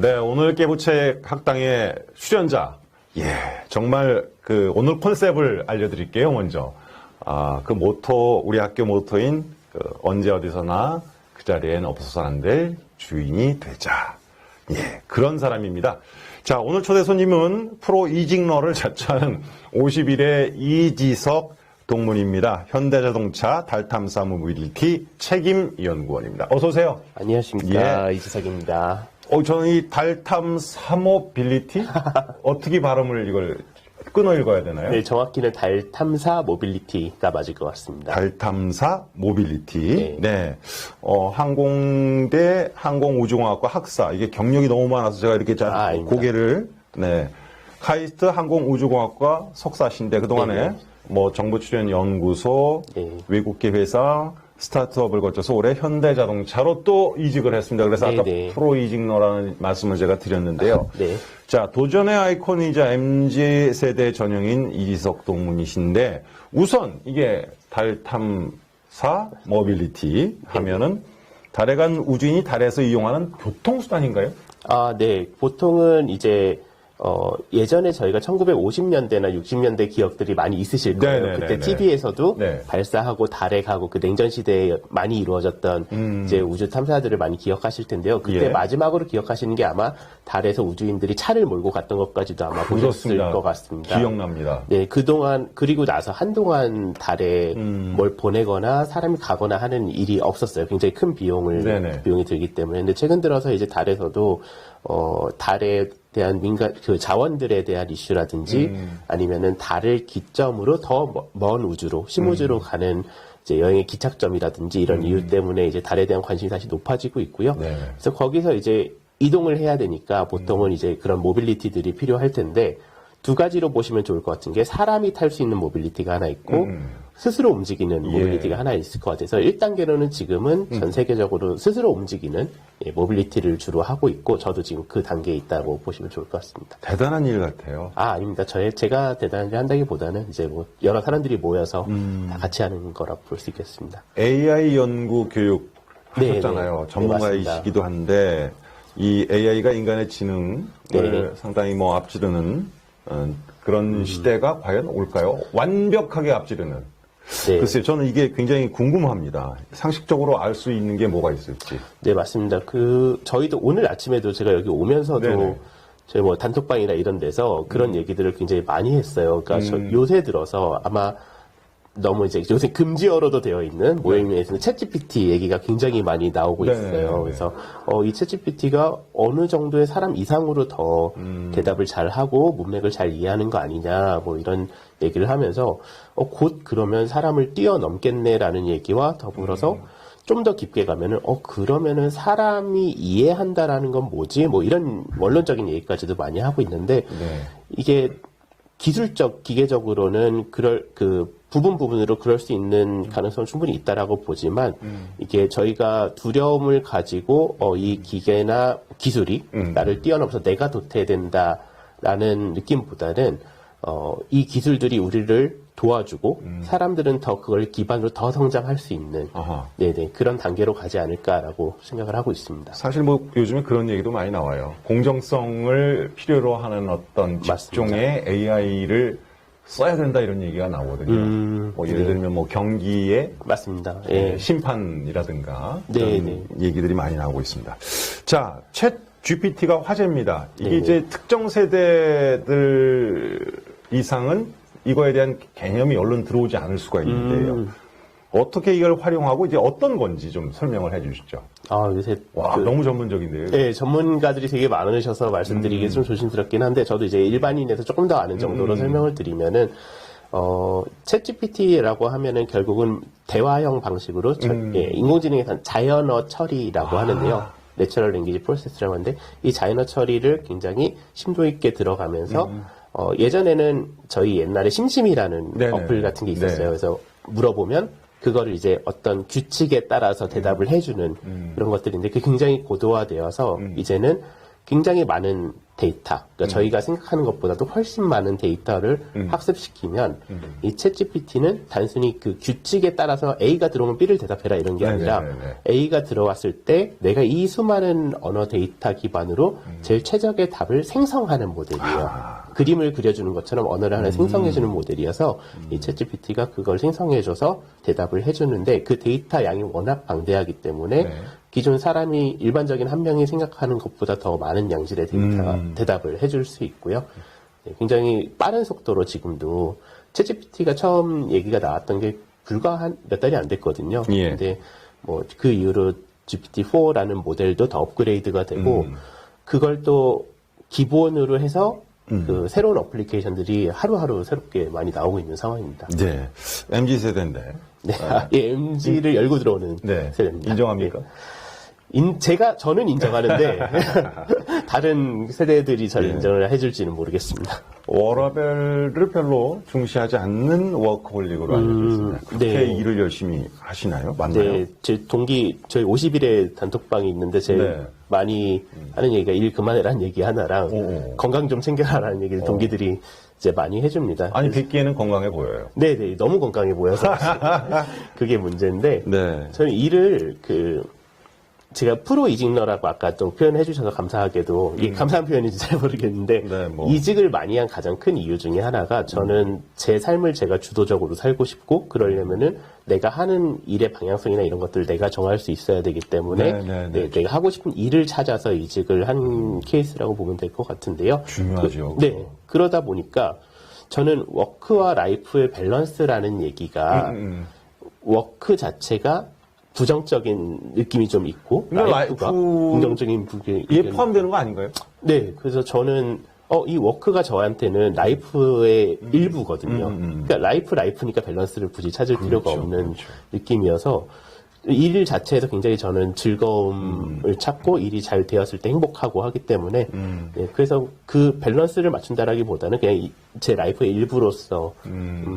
네, 오늘 깨부책 학당의 출연자. 예, 정말 오늘 컨셉을 알려드릴게요, 먼저. 그 모토, 우리 학교 모토인 언제 어디서나 그 자리엔 없어서는 안 될 주인이 되자. 예, 그런 사람입니다. 자, 오늘 초대 손님은 프로 이직러를 자처하는 51의 이지석 동문입니다. 현대자동차 달탐사 모빌리티 책임연구원입니다. 어서 오세요. 안녕하십니까. 이지석입니다. 저는 이 달탐사 모빌리티? 어떻게 발음을 이걸 끊어 읽어야 되나요? 네, 정확히는 달탐사 모빌리티가 맞을 것 같습니다. 달탐사 모빌리티. 네. 항공대 항공우주공학과 학사. 이게 경력이 너무 많아서 제가 이렇게 고개를, 네. 카이스트 항공우주공학과 석사신데 그동안에 뭐 정부 출연 연구소, 외국계 회사, 스타트업을 거쳐서 올해 현대자동차로 또 이직을 했습니다. 그래서 아까 프로 이직러라는 말씀을 제가 드렸는데요. 자, 도전의 아이콘이자 MZ세대 전형인 이지석 동문이신데 우선 이게 달탐사 모빌리티 하면은 달에 간 우주인이 달에서 이용하는 교통수단인가요? 네. 보통은 이제 예전에 저희가 1950년대나 60년대 기억들이 많이 있으실 거예요. 그때 TV에서도 발사하고 달에 가고 그 냉전 시대에 많이 이루어졌던 이제 우주 탐사들을 많이 기억하실 텐데요. 그때 마지막으로 기억하시는 게 아마 달에서 우주인들이 차를 몰고 갔던 것까지도 아마 보셨을 것 같습니다. 기억납니다. 네, 그동안 그리고 나서 한동안 달에 뭘 보내거나 사람이 가거나 하는 일이 없었어요. 굉장히 큰 비용이 들기 때문에. 근데 최근 들어서 이제 달에서도 달에 대한 자원들에 대한 이슈라든지 아니면은 달을 기점으로 더 먼 우주로, 심우주로 가는 이제 여행의 기착점이라든지 이런 이유 때문에 이제 달에 대한 관심이 다시 높아지고 있고요. 그래서 거기서 이제 이동을 해야 되니까 보통은 이제 그런 모빌리티들이 필요할 텐데 두 가지로 보시면 좋을 것 같은 게 사람이 탈 수 있는 모빌리티가 하나 있고 스스로 움직이는 모빌리티가 하나 있을 것 같아서 1단계로는 지금은 전 세계적으로 스스로 움직이는 모빌리티를 주로 하고 있고 저도 지금 그 단계에 있다고 보시면 좋을 것 같습니다. 대단한 일 같아요. 아닙니다. 제가 대단한 일 한다기보다는 이제 뭐 여러 사람들이 모여서 다 같이 하는 거라고 볼 수 있겠습니다. AI 연구 교육 하셨잖아요. 전문가이시기도 한데 이 AI가 인간의 지능을 상당히 앞지르는 그런 시대가 과연 올까요? 완벽하게 앞지르는. 글쎄요, 저는 이게 굉장히 궁금합니다. 상식적으로 알 수 있는 게 뭐가 있을지. 네, 맞습니다. 저희도 오늘 아침에도 제가 여기 오면서도 저희 뭐 단톡방이나 이런 데서 그런 얘기들을 굉장히 많이 했어요. 그러니까 요새 들어서 아마 너무 이제 요새 금지어로도 되어 있는 모임에서는 챗GPT 얘기가 굉장히 많이 나오고 있어요. 그래서 이 챗GPT가 어느 정도의 사람 이상으로 더 대답을 잘 하고 문맥을 잘 이해하는 거 아니냐 뭐 이런 얘기를 하면서 곧 그러면 사람을 뛰어넘겠네라는 얘기와 더불어서 좀 더 깊게 가면은 그러면은 사람이 이해한다라는 건 뭐지? 뭐 이런 원론적인 얘기까지도 많이 하고 있는데 이게 기계적으로는 부분으로 그럴 수 있는 가능성은 충분히 있다라고 보지만 이게 저희가 두려움을 가지고 이 기계나 기술이 나를 뛰어넘어서 내가 도태된다라는 느낌보다는 이 기술들이 우리를 도와주고 사람들은 더 그걸 기반으로 더 성장할 수 있는 그런 단계로 가지 않을까라고 생각을 하고 있습니다. 사실 요즘에 그런 얘기도 많이 나와요. 공정성을 필요로 하는 어떤 직종의 AI를 써야 된다 이런 얘기가 나오거든요. 예를 들면 경기의 맞습니다. 심판이라든가 그런 얘기들이 많이 나오고 있습니다. 자, 챗 GPT가 화제입니다. 이게 이제 특정 세대들 이상은 이거에 대한 개념이 얼른 들어오지 않을 수가 있는데요. 어떻게 이걸 활용하고 이제 어떤 건지 좀 설명을 해 주시죠. 요새 너무 전문적인데요. 네, 전문가들이 되게 많으셔서 말씀드리기 좀 조심스럽긴 한데 저도 이제 일반인에서 조금 더 아는 정도로 설명을 드리면은 챗GPT라고 하면은 결국은 대화형 방식으로 인공지능에서 자연어 처리라고 하는데요. 내추럴 랭귀지 프로세스라고 하는데 이 자연어 처리를 굉장히 심도 있게 들어가면서 예전에는 저희 옛날에 심심이라는 어플 같은 게 있었어요. 그래서 물어보면 그거를 이제 어떤 규칙에 따라서 대답을 해주는 그런 것들인데 그게 굉장히 고도화되어서 이제는 굉장히 많은 데이터, 그러니까 저희가 생각하는 것보다도 훨씬 많은 데이터를 학습시키면 이 챗GPT는 단순히 그 규칙에 따라서 A가 들어오면 B를 대답해라 이런 게 아니라 A가 들어왔을 때 내가 이 수많은 언어 데이터 기반으로 제일 최적의 답을 생성하는 모델이에요. 그림을 그려주는 것처럼 언어를 하나 생성해주는 모델이어서 이 챗GPT가 그걸 생성해줘서 대답을 해주는데 그 데이터 양이 워낙 방대하기 때문에 기존 사람이 일반적인 한 명이 생각하는 것보다 더 많은 양질의 데이터 대답을 해줄 수 있고요. 네, 굉장히 빠른 속도로 지금도 챗GPT가 처음 얘기가 나왔던 게 불과 한 몇 달이 안 됐거든요. 예. 근데 뭐 그 이후로 GPT-4라는 모델도 더 업그레이드가 되고 그걸 또 기본으로 해서 그 새로운 어플리케이션들이 하루하루 새롭게 많이 나오고 있는 상황입니다. 네. MZ 세대인데. 네. 예, MG를 열고 들어오는 세대입니다. 인정합니까? 저는 인정하는데, 다른 세대들이 저를 인정을 해줄지는 모르겠습니다. 워라밸을 별로 중시하지 않는 워커홀릭으로 알려져 있습니다. 그렇게 일을 열심히 하시나요? 맞나요? 네. 제 동기, 저희 50일에 단톡방이 있는데, 제일 많이 하는 얘기가 일 그만해라는 얘기 하나랑, 건강 좀 챙겨라라는 얘기를 동기들이 이제 많이 해줍니다. 아니, 뵙기에는 건강해 보여요. 네네. 너무 건강해 보여서. 그게 문제인데, 저는 일을 제가 프로 이직러라고 아까 또 표현해 주셔서 감사하게도, 이게 감사한 표현인지 잘 모르겠는데, 이직을 많이 한 가장 큰 이유 중에 하나가 저는 제 삶을 제가 주도적으로 살고 싶고, 그러려면은 내가 하는 일의 방향성이나 이런 것들을 내가 정할 수 있어야 되기 때문에, 내가 하고 싶은 일을 찾아서 이직을 한 케이스라고 보면 될 것 같은데요. 중요하죠. 그러다 보니까 저는 워크와 라이프의 밸런스라는 얘기가 워크 자체가 부정적인 느낌이 좀 있고 라이프가 긍정적인 부분이 포함되는 거 아닌가요? 네, 그래서 저는 이 워크가 저한테는 라이프의 일부거든요. 그러니까 라이프니까 밸런스를 굳이 찾을 필요가 없는 느낌이어서 일 자체에서 굉장히 저는 즐거움을 찾고 일이 잘 되었을 때 행복하고 하기 때문에 그래서 그 밸런스를 맞춘다라기보다는 그냥 제 라이프의 일부로서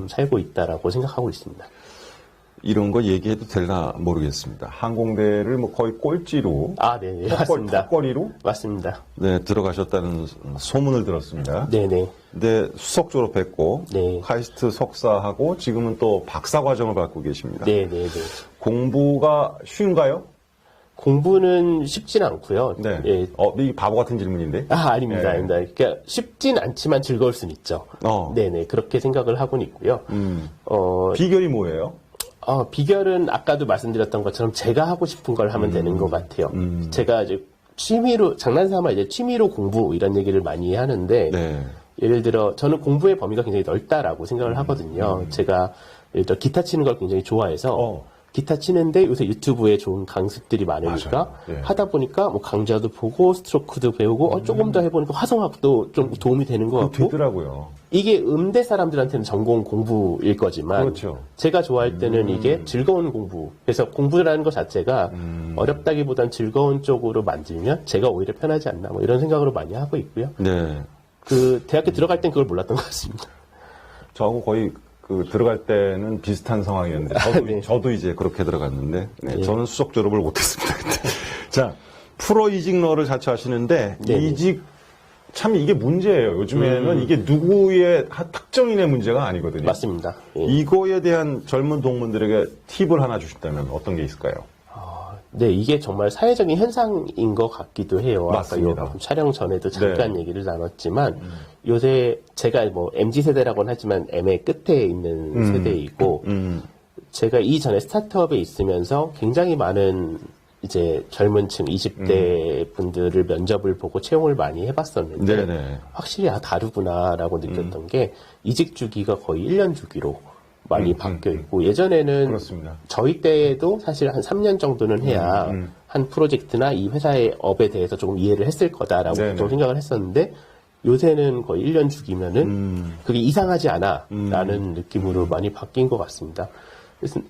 살고 있다라고 생각하고 있습니다. 이런 거 얘기해도 될나 모르겠습니다. 항공대를 뭐 거의 꼴찌로, 네, 맞습니다. 턱걸이로, 맞습니다. 네, 들어가셨다는 소문을 들었습니다. 네네. 근데 수석 졸업했고, 카이스트 석사하고 지금은 또 박사 과정을 받고 계십니다. 네네네. 공부가 쉬운가요? 공부는 쉽진 않고요. 이 바보 같은 질문인데? 아닙니다. 아닙니다. 그러니까 쉽진 않지만 즐거울 수는 있죠. 네네. 그렇게 생각을 하고는 있고요. 비결이 뭐예요? 비결은 아까도 말씀드렸던 것처럼 제가 하고 싶은 걸 하면 되는 것 같아요. 제가 이제 장난삼아 이제 취미로 공부 이런 얘기를 많이 하는데, 예를 들어 저는 공부의 범위가 굉장히 넓다라고 생각을 하거든요. 제가 예를 들어 기타 치는 걸 굉장히 좋아해서 기타 치는데 요새 유튜브에 좋은 강습들이 많으니까 하다 보니까 뭐 강좌도 보고 스트로크도 배우고 조금 더 해보니까 화성학도 좀 도움이 되는 것 같고 되더라고요. 이게 음대 사람들한테는 전공 공부일 거지만 제가 좋아할 때는 이게 즐거운 공부, 그래서 공부라는 것 자체가 어렵다기보단 즐거운 쪽으로 만들면 제가 오히려 편하지 않나 뭐 이런 생각으로 많이 하고 있고요. 그 대학교 들어갈 땐 그걸 몰랐던 것 같습니다. 저하고 거의 들어갈 때는 비슷한 상황이었는데 저도 이제 그렇게 들어갔는데 저는 수석 졸업을 못했습니다. 자, 프로 이직러를 자처하시는데 이직 참 이게 문제예요. 요즘에는 이게 누구의 특정인의 문제가 아니거든요. 맞습니다. 이거에 대한 젊은 동문들에게 팁을 하나 주신다면 어떤 게 있을까요? 네, 이게 정말 사회적인 현상인 것 같기도 해요. 맞습니다. 아까 촬영 전에도 잠깐 얘기를 나눴지만 요새 제가 뭐 MZ세대라고는 하지만 M의 끝에 있는 세대이고 제가 이전에 스타트업에 있으면서 굉장히 많은 이제 젊은 층 20대 분들을 면접을 보고 채용을 많이 해봤었는데 확실히 다르구나라고 느꼈던 게 이직 주기가 거의 1년 주기로 많이 바뀌어 있고 예전에는 저희 때에도 사실 한 3년 정도는 해야 한 프로젝트나 이 회사의 업에 대해서 조금 이해를 했을 거다라고 좀 생각을 했었는데 요새는 거의 1년 주기면은 그게 이상하지 않아 라는 느낌으로 많이 바뀐 것 같습니다.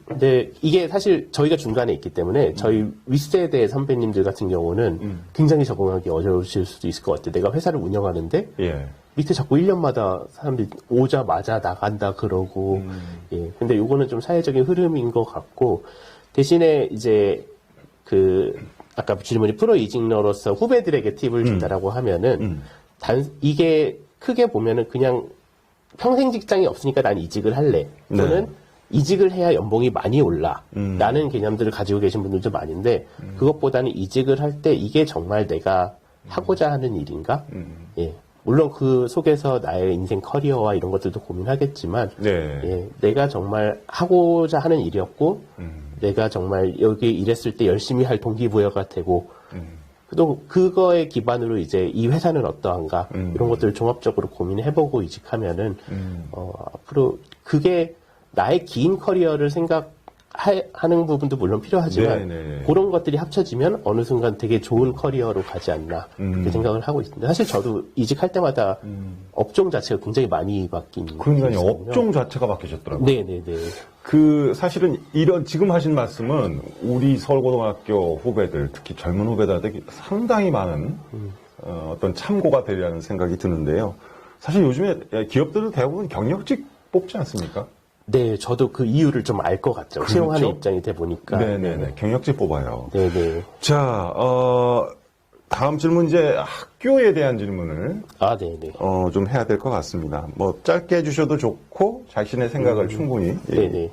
근데 이게 사실 저희가 중간에 있기 때문에 저희 윗세대 선배님들 같은 경우는 굉장히 적응하기 어려우실 수도 있을 것 같아요. 내가 회사를 운영하는데 밑에 자꾸 1년마다 사람들이 오자마자 나간다 그러고 근데 요거는 좀 사회적인 흐름인 것 같고 대신에 이제 아까 질문이 프로 이직러로서 후배들에게 팁을 준다라고 하면은 이게 크게 보면은 그냥 평생 직장이 없으니까 난 이직을 할래. 또는 이직을 해야 연봉이 많이 올라. 라는 개념들을 가지고 계신 분들도 많은데 그것보다는 이직을 할 때 이게 정말 내가 하고자 하는 일인가? 예. 물론 그 속에서 나의 인생 커리어와 이런 것들도 고민하겠지만 예, 내가 정말 하고자 하는 일이었고 내가 정말 여기 일했을 때 열심히 할 동기부여가 되고 또 그거에 기반으로 이제 이 회사는 어떠한가 이런 것들을 종합적으로 고민해보고 이직하면은 앞으로 그게 나의 긴 커리어를 생각하는 부분도 물론 필요하지만 그런 것들이 합쳐지면 어느 순간 되게 좋은 커리어로 가지 않나 그렇게 생각을 하고 있습니다. 사실 저도 이직할 때마다 업종 자체가 굉장히 많이 바뀐 그러니까요. 업종 자체가 바뀌셨더라고요. 네네네. 그 사실은 이런 지금 하신 말씀은 우리 서울고등학교 후배들 특히 젊은 후배들한테 상당히 많은 어떤 참고가 되리라는 생각이 드는데요. 사실 요즘에 기업들은 대부분 경력직 뽑지 않습니까? 네, 저도 그 이유를 좀 알 것 같죠. 그렇죠? 채용하는 입장이 돼 보니까. 네네네. 경력직 뽑아요. 네네. 자, 다음 질문 이제 학교에 대한 질문을 네네. 좀 해야 될 것 같습니다. 뭐 짧게 해주셔도 좋고 자신의 생각을 충분히. 네네.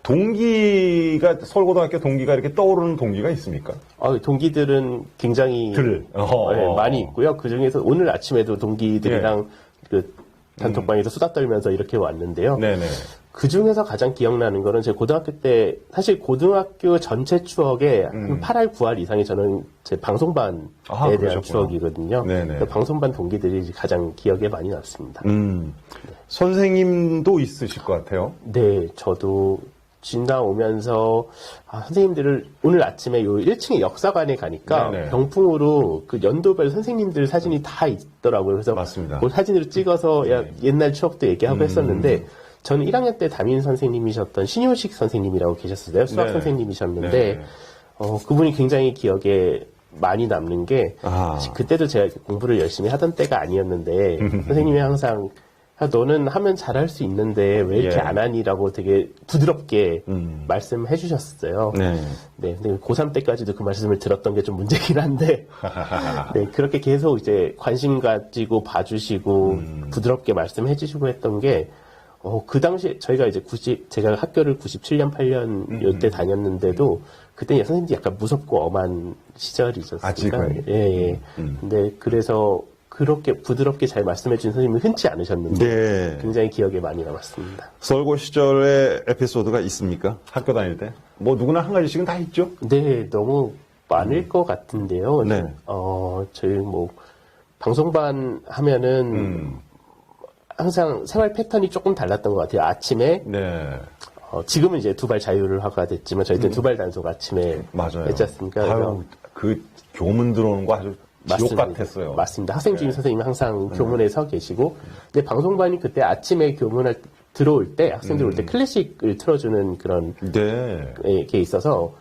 동기가 서울고등학교 동기가 이렇게 떠오르는 동기가 있습니까? 동기들은 굉장히 네, 많이 있고요. 그 중에서 오늘 아침에도 동기들이랑 그 단톡방에서 수다 떨면서 이렇게 왔는데요. 네네. 그 중에서 가장 기억나는 거는 제 고등학교 때 사실 고등학교 전체 추억의 한 8할, 9할 이상이 저는 제 방송반에 대한 그러셨구나. 추억이거든요. 네네. 방송반 동기들이 가장 기억에 많이 남습니다. 선생님도 있으실 것 같아요. 네, 저도 진다 오면서 선생님들을 오늘 아침에 요 1층에 역사관에 가니까 네네. 병풍으로 그 연도별 선생님들 사진이 다 있더라고요. 그래서 맞습니다. 그 사진으로 찍어서 옛날 추억도 얘기하고 했었는데 저는 1학년 때 담임 선생님이셨던 신효식 선생님이라고 계셨어요. 수학 네. 선생님이셨는데 네. 그분이 굉장히 기억에 많이 남는 게 그때도 제가 공부를 열심히 하던 때가 아니었는데 선생님이 항상 너는 하면 잘할 수 있는데 왜 이렇게 안 하니라고 되게 부드럽게 말씀해 주셨어요. 네, 근데 고3 때까지도 그 말씀을 들었던 게 좀 문제긴 한데, 네, 그렇게 계속 이제 관심 가지고 봐주시고, 부드럽게 말씀해 주시고 했던 게, 그 당시에 저희가 이제 제가 학교를 97년, 8년 요때 다녔는데도, 그때 선생님들이 약간 무섭고 엄한 시절이 있었으니까. 아직은. 예. 근데 그래서, 그렇게 부드럽게 잘 말씀해준 선생님이 흔치 않으셨는데 굉장히 기억에 많이 남았습니다. 서울고 시절의 에피소드가 있습니까? 학교 다닐 때? 뭐 누구나 한 가지씩은 다 있죠? 네, 너무 많을 것 같은데요. 네. 저희 뭐 방송반 하면은 항상 생활 패턴이 조금 달랐던 것 같아요. 아침에 지금은 이제 두발 자율화가 됐지만 저희 때 두발 단속 아침에 했지 않습니까? 그 교문 들어오는 거 아주 지옥 같았어요. 맞습니다. 학생 중임 선생님이 항상 교문에 서 계시고, 근데 방송반이 그때 아침에 교문을 들어올 때, 학생들 올 때 클래식을 틀어주는 그런 게 있어서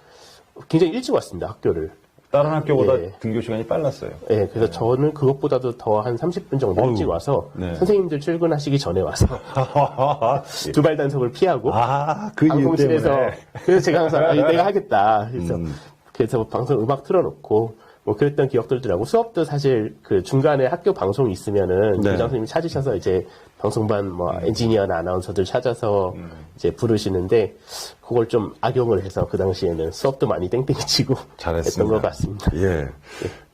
굉장히 일찍 왔습니다, 학교를. 다른 학교보다 등교 시간이 빨랐어요. 네, 그래서 저는 그것보다도 더 한 30분 정도 일찍 와서 선생님들 출근하시기 전에 와서 두발 단속을 피하고 그 방송실에서 그래서 제가 항상 내가 하겠다. 그래서 방송 음악 틀어놓고 뭐 그랬던 기억들도 나고 수업도 사실 그 중간에 학교 방송이 있으면은 교장 선생님이 찾으셔서 이제 방송반 뭐 엔지니어나 아나운서들 찾아서 이제 부르시는데 그걸 좀 악용을 해서 그 당시에는 수업도 많이 땡땡이 치고 잘했습니다. 했던 것 같습니다.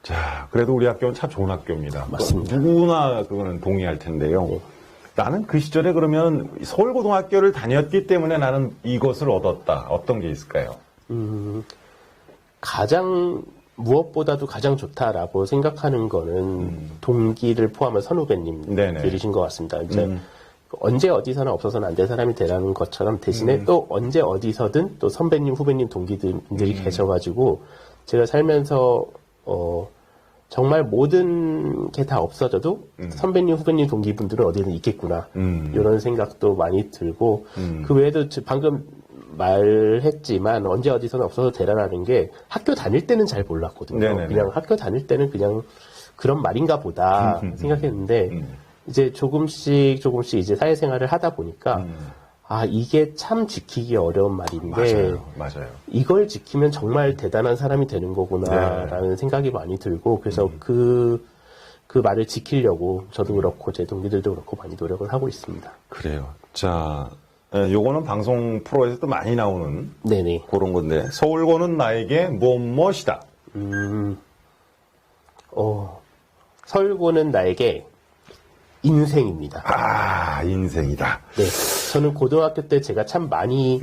자, 그래도 우리 학교는 참 좋은 학교입니다. 맞습니다. 누구나 그거는 동의할 텐데요. 나는 그 시절에 그러면 서울고등학교를 다녔기 때문에 나는 이것을 얻었다. 어떤 게 있을까요? 무엇보다도 가장 좋다라고 생각하는 거는 동기를 포함한 선후배님들이신 것 같습니다. 이제 언제 어디서나 없어서는 안 될 사람이 되라는 것처럼 대신에 또 언제 어디서든 또 선배님, 후배님, 동기들이 계셔가지고 제가 살면서 정말 모든 게 다 없어져도 선배님, 후배님, 동기분들은 어디든 있겠구나 이런 생각도 많이 들고 그 외에도 방금 말했지만 언제 어디서는 없어도 되라라는 게 학교 다닐 때는 잘 몰랐거든요. 그냥 학교 다닐 때는 그냥 그런 말인가 보다 생각했는데 이제 조금씩 이제 사회생활을 하다 보니까 이게 참 지키기 어려운 말인데. 맞아요. 이걸 지키면 정말 대단한 사람이 되는 거구나라는 생각이 많이 들고, 그래서 그 말을 지키려고 저도 그렇고 제 동기들도 그렇고 많이 노력을 하고 있습니다. 그래요. 자, 요거는 방송 프로에서도 많이 나오는 네네. 그런 건데, 서울고는 나에게 무엇이다. 서울고는 나에게 인생입니다. 인생이다. 네. 저는 고등학교 때 제가 참 많이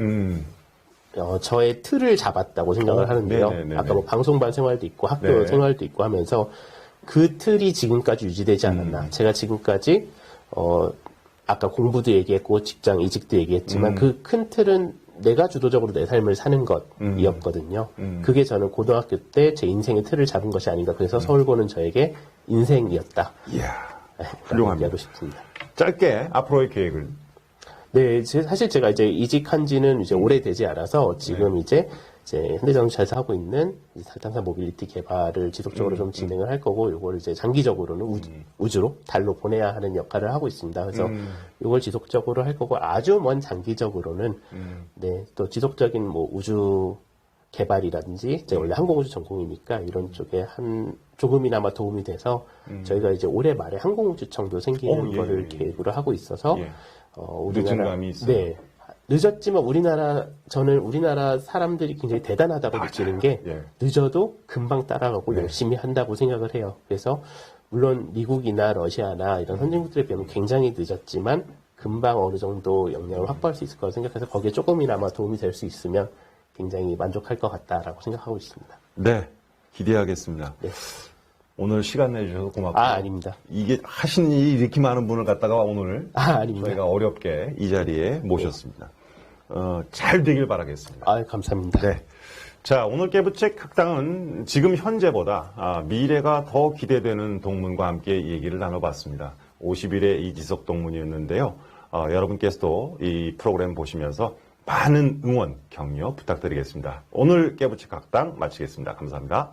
저의 틀을 잡았다고 생각을 하는데요. 네네네네. 아까 뭐 방송반 생활도 있고 학교 생활도 있고 하면서 그 틀이 지금까지 유지되지 않았나. 제가 지금까지 아까 공부도 얘기했고 직장 이직도 얘기했지만 그 큰 틀은 내가 주도적으로 내 삶을 사는 것이었거든요. 그게 저는 고등학교 때 제 인생의 틀을 잡은 것이 아닌가. 그래서 서울고는 저에게 인생이었다. 이야, 훌륭합니다. 얘기하고 싶습니다. 짧게 앞으로의 계획을. 네, 사실 제가 이제 이직한 지는 이제 오래되지 않아서 지금 이제 현대자동차에서 하고 있는 탈탄사 모빌리티 개발을 지속적으로 좀 진행을 할 거고, 요걸 이제 장기적으로는 우주로 달로 보내야 하는 역할을 하고 있습니다. 그래서 요걸 지속적으로 할 거고, 아주 먼 장기적으로는 네, 또 지속적인 뭐 우주 개발이라든지, 제가 원래 항공우주 전공이니까 이런 쪽에 조금이나마 도움이 돼서 저희가 이제 올해 말에 항공우주청도 생기는 거를 계획으로 하고 있어서 늦은 감이 있어요. 네. 늦었지만 저는 우리나라 사람들이 굉장히 대단하다고 느끼는 게 늦어도 금방 따라가고 열심히 한다고 생각을 해요. 그래서 물론 미국이나 러시아나 이런 선진국들에 비하면 굉장히 늦었지만 금방 어느 정도 역량을 확보할 수 있을 거라고 생각해서 거기에 조금이나마 도움이 될 수 있으면 굉장히 만족할 것 같다라고 생각하고 있습니다. 네, 기대하겠습니다. 네. 오늘 시간 내주셔서 고맙고. 아닙니다. 이게 하시는 일이 이렇게 많은 분을 갖다가 오늘 아닙니다. 저희가 어렵게 이 자리에 모셨습니다. 잘 되길 바라겠습니다. 감사합니다. 네. 자, 오늘 깨부책 학당은 지금 현재보다 미래가 더 기대되는 동문과 함께 얘기를 나눠봤습니다. 50일의 이지석 동문이었는데요. 여러분께서도 이 프로그램 보시면서 많은 응원, 격려 부탁드리겠습니다. 오늘 깨부책 학당 마치겠습니다. 감사합니다.